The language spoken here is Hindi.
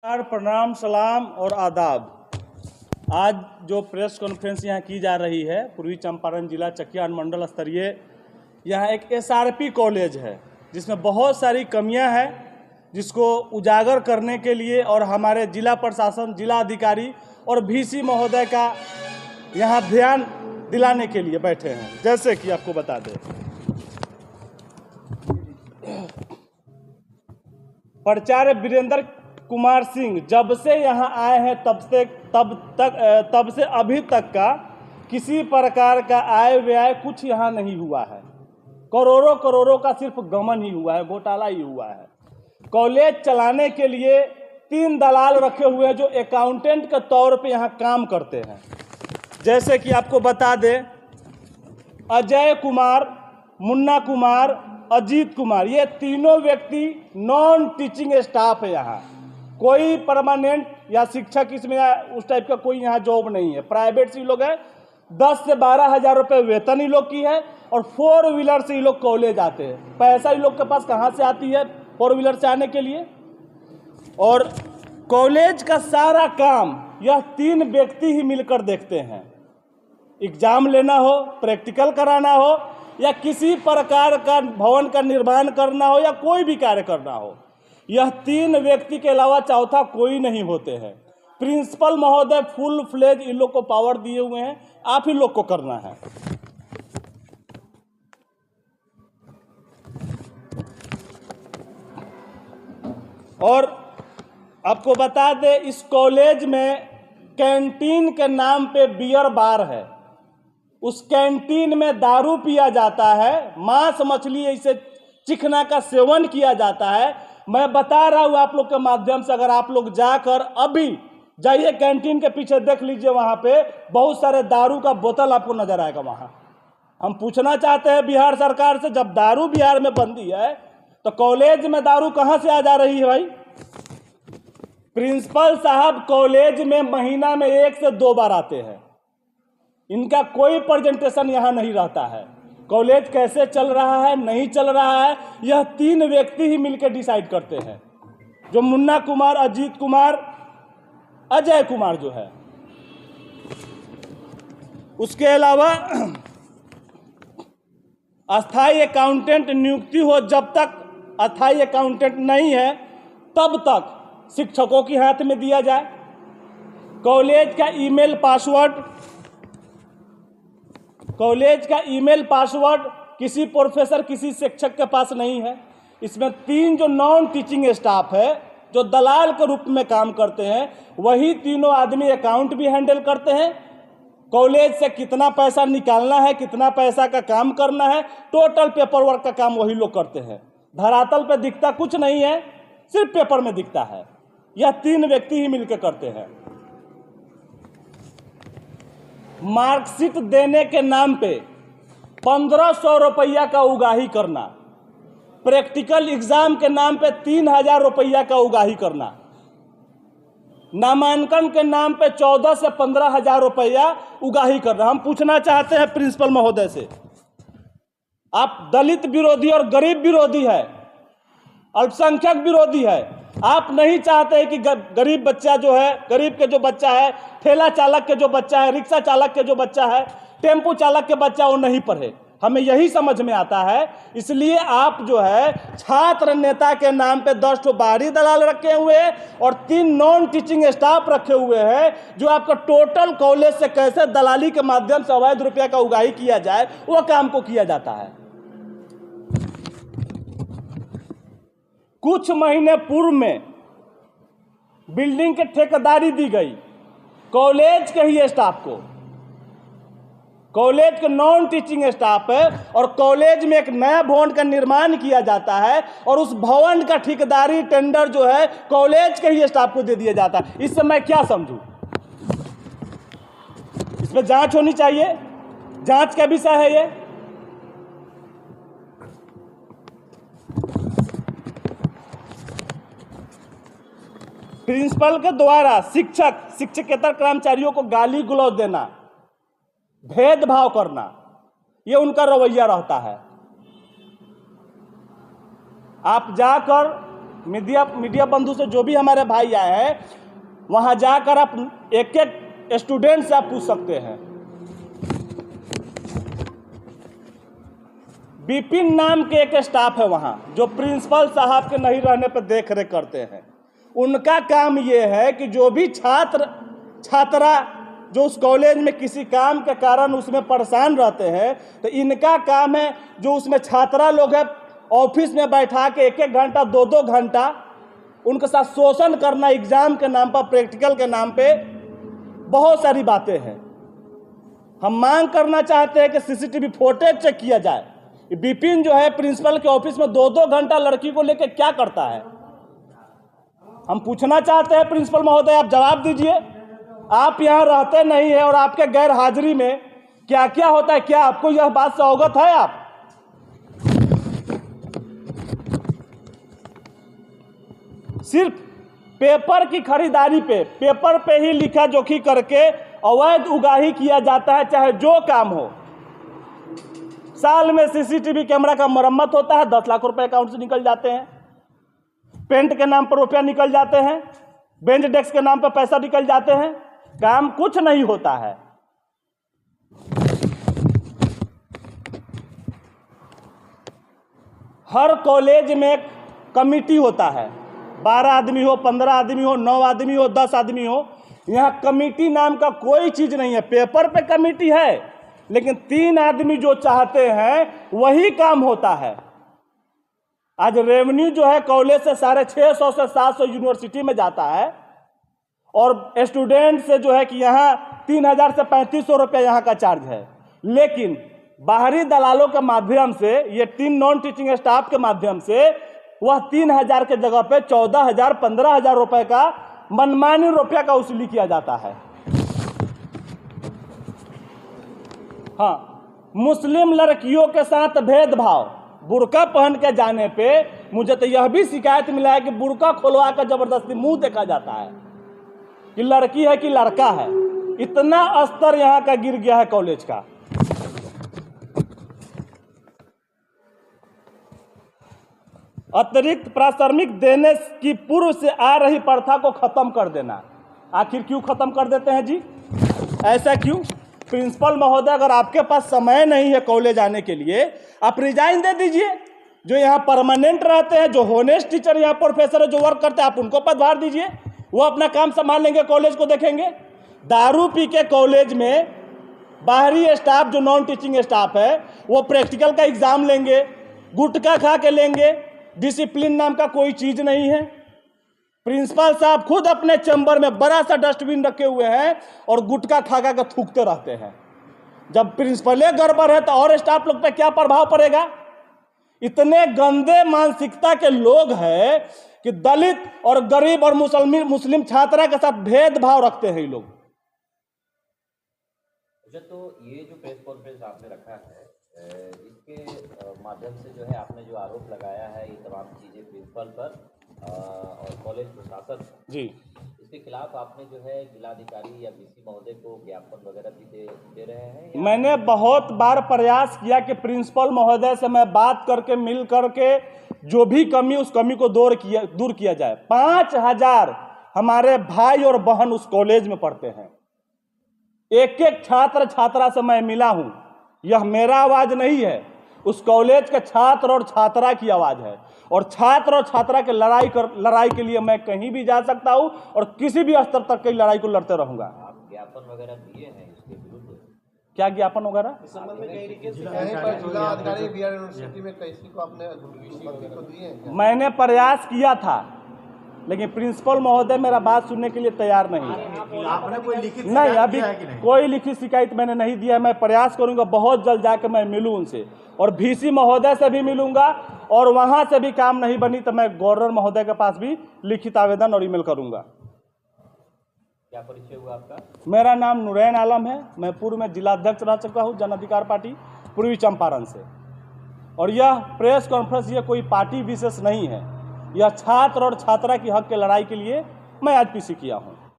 प्रणाम, सलाम और आदाब। आज जो प्रेस कॉन्फ्रेंस यहाँ की जा रही है, पूर्वी चंपारण जिला चकिया अनुमंडल स्तरीय, यहाँ एक एसआरपी कॉलेज है जिसमें बहुत सारी कमियां हैं, जिसको उजागर करने के लिए और हमारे जिला प्रशासन, जिला अधिकारी और वीसी महोदय का यहाँ ध्यान दिलाने के लिए बैठे हैं। जैसे कि आपको बता दें, प्राचार्य वीरेंद्र कुमार सिंह जब से यहाँ आए हैं तब से अभी तक का किसी प्रकार का आय व्यय कुछ यहाँ नहीं हुआ है। करोड़ों करोड़ों का सिर्फ गमन ही हुआ है, घोटाला ही हुआ है। कॉलेज चलाने के लिए 3 दलाल रखे हुए हैं जो अकाउंटेंट के तौर पे यहाँ काम करते हैं। जैसे कि आपको बता दें, अजय कुमार, मुन्ना कुमार, अजीत कुमार, ये तीनों व्यक्ति नॉन टीचिंग स्टाफ है। यहाँ कोई परमानेंट या शिक्षक इसमें या उस टाइप का कोई यहाँ जॉब नहीं है। प्राइवेट से लोग हैं, 10 से 12 हज़ार रुपये वेतन ही लोग की है और 4 व्हीलर से ही लोग कॉलेज आते हैं। पैसा ही लोग के पास कहाँ से आती है 4 व्हीलर से आने के लिए? और कॉलेज का सारा काम यह 3 व्यक्ति ही मिलकर देखते हैं। एग्जाम लेना हो, प्रैक्टिकल कराना हो, या किसी प्रकार का भवन का निर्माण करना हो, या कोई भी कार्य करना हो, यह 3 व्यक्ति के अलावा चौथा कोई नहीं होते हैं। प्रिंसिपल महोदय फुल फ्लेज इन लोग को पावर दिए हुए हैं, आप ही लोग को करना है। और आपको बता दें, इस कॉलेज में कैंटीन के नाम पे बियर बार है। उस कैंटीन में दारू पिया जाता है, मांस मछली ऐसे चिकना का सेवन किया जाता है। मैं बता रहा हूँ आप लोग के माध्यम से, अगर आप लोग जाकर अभी जाइए कैंटीन के पीछे देख लीजिए, वहाँ पे बहुत सारे दारू का बोतल आपको नजर आएगा। वहाँ हम पूछना चाहते हैं बिहार सरकार से, जब दारू बिहार में बंदी है तो कॉलेज में दारू कहाँ से आ जा रही है भाई? प्रिंसिपल साहब कॉलेज में महीना में 1 से 2 बार आते हैं, इनका कोई प्रेजेंटेशन यहाँ नहीं रहता है। कॉलेज कैसे चल रहा है, नहीं चल रहा है, यह 3 व्यक्ति ही मिलकर डिसाइड करते हैं, जो मुन्ना कुमार, अजीत कुमार, अजय कुमार जो है। उसके अलावा अस्थाई अकाउंटेंट नियुक्ति हो, जब तक अस्थाई अकाउंटेंट नहीं है तब तक शिक्षकों के हाथ में दिया जाए। कॉलेज का ईमेल पासवर्ड किसी प्रोफेसर, किसी शिक्षक के पास नहीं है। इसमें 3 जो नॉन टीचिंग स्टाफ है, जो दलाल के रूप में काम करते हैं, वही तीनों आदमी अकाउंट भी हैंडल करते हैं। कॉलेज से कितना पैसा निकालना है, कितना पैसा का काम करना है, टोटल पेपर वर्क का काम वही लोग करते हैं। धरातल पे दिखता कुछ नहीं है, सिर्फ पेपर में दिखता है। यह 3 व्यक्ति ही मिलकर करते हैं। मार्कशीट देने के नाम पे 1500 रुपया का उगाही करना, प्रैक्टिकल एग्जाम के नाम पे 3000 रुपया का उगाही करना, नामांकन के नाम पे 14 से 15 हज़ार रुपया उगाही करना। हम पूछना चाहते हैं प्रिंसिपल महोदय से, आप दलित विरोधी और गरीब विरोधी है, अल्पसंख्यक विरोधी है। आप नहीं चाहते कि गरीब बच्चा जो है, गरीब के जो बच्चा है, ठेला चालक के जो बच्चा है, रिक्शा चालक के जो बच्चा है, टेम्पो चालक के बच्चा, वो नहीं पढ़े। हमें यही समझ में आता है। इसलिए आप जो है छात्र नेता के नाम पे 10 तो बाहरी दलाल रखे हुए हैं और 3 नॉन टीचिंग स्टाफ रखे हुए हैं, जो आपका टोटल कॉलेज से कैसे दलाली के माध्यम से अवैध रुपया का उगाही किया जाए, वो काम को किया जाता है। कुछ महीने पूर्व में बिल्डिंग की ठेकेदारी दी गई कॉलेज के ही स्टाफ को। कॉलेज के नॉन टीचिंग स्टाफ है और कॉलेज में एक नया भवन का निर्माण किया जाता है और उस भवन का ठेकेदारी टेंडर जो है कॉलेज के ही स्टाफ को दे दिया जाता है। इससे मैं क्या समझूं? इसमें जांच होनी चाहिए, जांच का विषय है ये। प्रिंसिपल के द्वारा शिक्षकेतर कर्मचारियों को गाली गलौज देना, भेदभाव करना, ये उनका रवैया रहता है। आप जाकर मीडिया बंधु से जो भी हमारे भाई आए हैं, वहाँ जाकर आप एक एक स्टूडेंट से आप पूछ सकते हैं। विपिन नाम के एक स्टाफ है वहाँ, जो प्रिंसिपल साहब के नहीं रहने पर देख रेख करते हैं। उनका काम ये है कि जो भी छात्रा जो उस कॉलेज में किसी काम के कारण उसमें परेशान रहते हैं, तो इनका काम है जो उसमें छात्रा लोग हैं ऑफिस में बैठा के एक एक घंटा 2-2 घंटा उनके साथ शोषण करना, एग्जाम के नाम पर, प्रैक्टिकल के नाम पे बहुत सारी बातें हैं। हम मांग करना चाहते हैं कि सीसीटीवी फुटेज चेक किया जाए। विपिन जो है प्रिंसिपल के ऑफिस में 2-2 घंटा लड़की को लेकर क्या करता है, हम पूछना चाहते हैं। प्रिंसिपल महोदय, आप जवाब दीजिए। आप यहाँ रहते नहीं है और आपके गैर हाजिरी में क्या क्या होता है, क्या आपको यह बात से अवगत है? आप सिर्फ पेपर की खरीदारी पे, पेपर पे ही लिखा जोखी करके अवैध उगाही किया जाता है, चाहे जो काम हो। साल में सीसीटीवी कैमरा का मरम्मत होता है, 10 लाख रुपए अकाउंट से निकल जाते हैं। पेंट के नाम पर रुपया निकल जाते हैं, बेंच डेस्क के नाम पर पैसा निकल जाते हैं, काम कुछ नहीं होता है। हर कॉलेज में एक कमिटी होता है, 12 आदमी हो, 15 आदमी हो, 9 आदमी हो, 10 आदमी हो। यहाँ कमिटी नाम का कोई चीज नहीं है। पेपर पे कमिटी है, लेकिन 3 आदमी जो चाहते हैं वही काम होता है। आज रेवेन्यू जो है कॉलेज से 650 से 700 यूनिवर्सिटी में जाता है, और स्टूडेंट से जो है कि यहाँ 3000 से 3500 रुपये यहाँ का चार्ज है। लेकिन बाहरी दलालों के माध्यम से, ये 3 नॉन टीचिंग स्टाफ के माध्यम से, वह 3000 के जगह पे 14000 15000 रुपये का मनमानी रुपया का वसूली किया जाता है। हाँ, मुस्लिम लड़कियों के साथ भेदभाव, बुर्का पहन के जाने पे मुझे तो यह भी शिकायत मिला है कि बुर्का खुलवा कर जबरदस्ती मुंह देखा जाता है कि लड़की है कि लड़का है। इतना स्तर यहाँ का गिर गया है कॉलेज का। अतिरिक्त प्राथमिक देने की पूर्व से आ रही प्रथा को खत्म कर देना। आखिर क्यों खत्म कर देते हैं जी? ऐसा क्यों? प्रिंसिपल महोदय, अगर आपके पास समय नहीं है कॉलेज आने के लिए, आप रिजाइन दे दीजिए। जो यहाँ परमानेंट रहते हैं, जो होनेस्ट टीचर यहाँ प्रोफेसर है, जो वर्क करते हैं, आप उनको पदभार दीजिए। वो अपना काम संभाल लेंगे, कॉलेज को देखेंगे। दारू पी के कॉलेज में बाहरी स्टाफ, जो नॉन टीचिंग स्टाफ है, वो प्रैक्टिकल का एग्जाम लेंगे, गुटखा खा के लेंगे। डिसिप्लिन नाम का कोई चीज नहीं है। प्रिंसिपल साहब खुद अपने चैम्बर में बड़ा सा डस्टबिन रखे हुए हैं और गुटखा खा खा के थूकते रहते हैं। जब प्रिंसिपल गड़बड़ है तो और स्टाफ लोग पे क्या प्रभाव पड़ेगा? इतने गंदे मानसिकता के लोग हैं कि दलित और गरीब और मुस्लिम छात्रा के साथ भेदभाव रखते हैं ये लोग। तो ये जो प्रेस कॉन्फ्रेंस आपने रखा है, इसके माध्यम से जो है आपने जो आरोप लगाया है ये तमाम चीजें प्रिंसिपल पर और कॉलेज प्रशासन जी, इसके खिलाफ आपने जो है जिलाधिकारी या बीसी महोदय को ज्ञापन वगैरह भी दे रहे हैं? मैंने बहुत बार प्रयास किया कि प्रिंसिपल महोदय से मैं बात करके, मिल करके जो भी कमी, उस कमी को दूर किया जाए। 5000 हमारे भाई और बहन उस कॉलेज में पढ़ते हैं। एक एक छात्र छात्रा से मैं मिला हूं। यह मेरा आवाज नहीं है, उस कॉलेज के छात्र और छात्रा की आवाज है। और छात्र और छात्रा के लड़ाई के लिए मैं कहीं भी जा सकता हूं और किसी भी स्तर तक की लड़ाई को लड़ते रहूंगा। आप ज्ञापन वगैरह दिए हैं इसके विरुद्ध? क्या ज्ञापन वगैरह? इस संबंध में कहीं जिलाधिकारी बिहार यूनिवर्सिटी में कैसी को आपने को दिए हैं? मैंने प्रयास किया था, लेकिन प्रिंसिपल महोदय मेरा बात सुनने के लिए तैयार नहीं है। आपने कोई लिखित नहीं, अभी कोई लिखित शिकायत मैंने नहीं दिया। मैं प्रयास करूंगा, बहुत जल्द जाकर मैं मिलूं उनसे, और VC महोदय से भी मिलूंगा। और वहां से भी काम नहीं बनी तो मैं गवर्नर महोदय के पास भी लिखित आवेदन और ईमेल करूंगा। क्या परिचय हुआ आपका? मेरा नाम नूरैन आलम है। मैं पूर्व में जिलाध्यक्ष रह चुका हूँ जन अधिकार पार्टी पूर्वी चंपारण से। और यह प्रेस कॉन्फ्रेंस ये कोई पार्टी विशेष नहीं है, यह छात्र और छात्रा की हक के लड़ाई के लिए मैं आज PC किया हूँ।